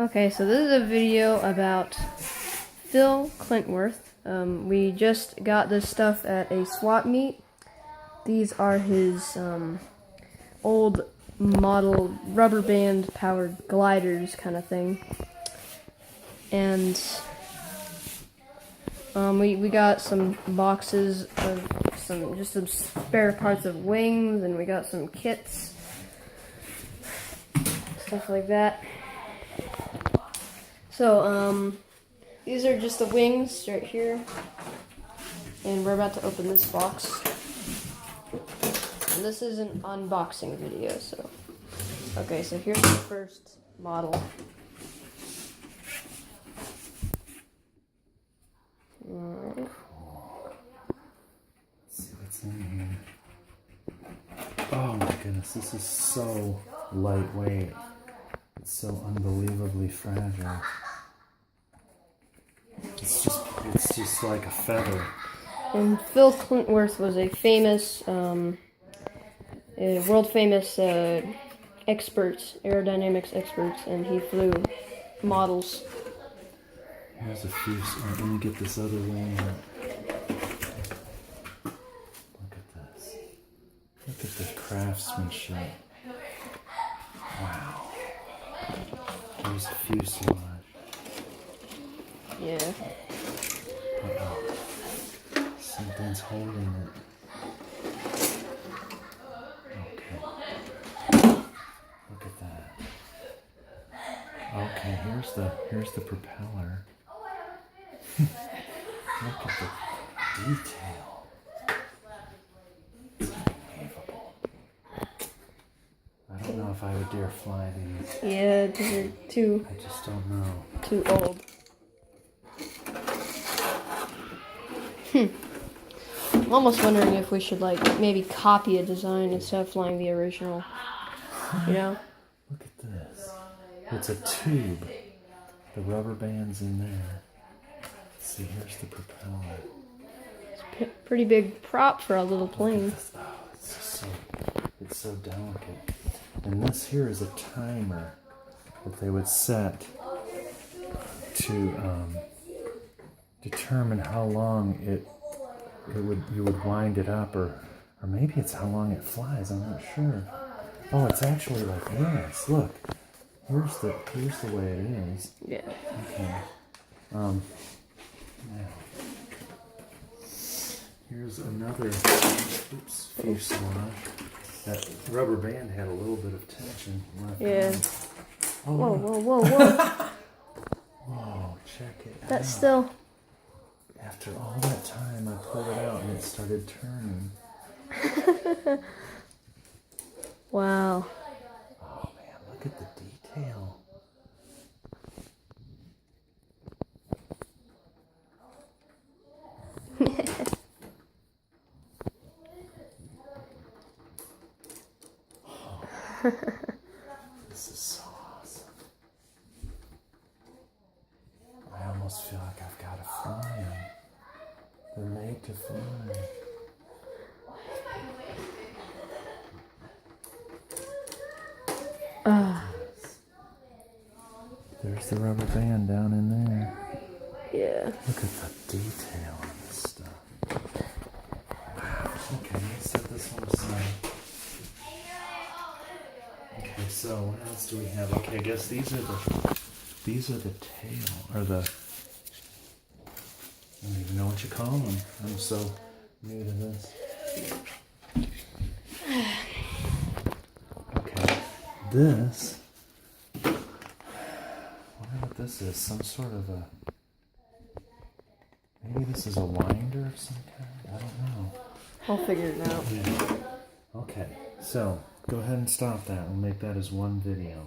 Okay, so this is a video about Phil Clintworth. We just got this stuff at a swap meet. These are his old model rubber band powered gliders kind of thing. And we got some boxes of some spare parts of wings, and we got some kits, stuff like that. So, these are just the wings right here, and we're about to open this box. And this is an unboxing video, so. Okay, so here's the first model. Alright. Let's see what's in here. Oh my goodness, this is so lightweight. It's so unbelievably fragile. It's just like a feather. And Phil Clintworth was a famous, world famous expert, aerodynamics expert, and he flew models. Here's a few. Let me get this other wing out. Look at this. Look at the craftsmanship. Wow. Here's a fuselage. Yeah. Uh-oh. Something's holding it. Okay. Look at that. Okay, here's the propeller. Look at the detail. It's unbelievable. I don't know if I would dare fly these. Yeah, these are too I just don't know. too old. I'm almost wondering if we should maybe copy a design instead of flying the original. You know? Look at this. It's a tube. The rubber band's in there. Let's see, here's the propeller. It's a pretty big prop for a little plane. Oh, it's so delicate. And this here is a timer that they would set to determine how long you would wind it up, or maybe it's how long it flies. I'm not sure. Oh, it's actually like this. Look, here's the way it is. Yeah. Okay. Now, here's another fuselage. That rubber band had a little bit of tension left. Yeah. Oh, Whoa, whoa, whoa, whoa. whoa, check it out. That's still... After all that time, I pulled it out and it started turning. Wow. Oh man, look at the detail. This is so awesome. I almost feel like I've got to fly them. They're made to fly. There's the rubber band down in there. Yeah. Look at the detail on this stuff. Wow. Okay, let's set this one aside. Okay, so what else do we have? Okay, I guess these are the tail, or the, I don't even know what you call them. I'm so new to this. Okay, this, I wonder what this is. Some sort of a, maybe this is a winder of some kind. I don't know. I'll figure it out. Yeah. Okay, so go ahead and stop that. We'll make that as one video.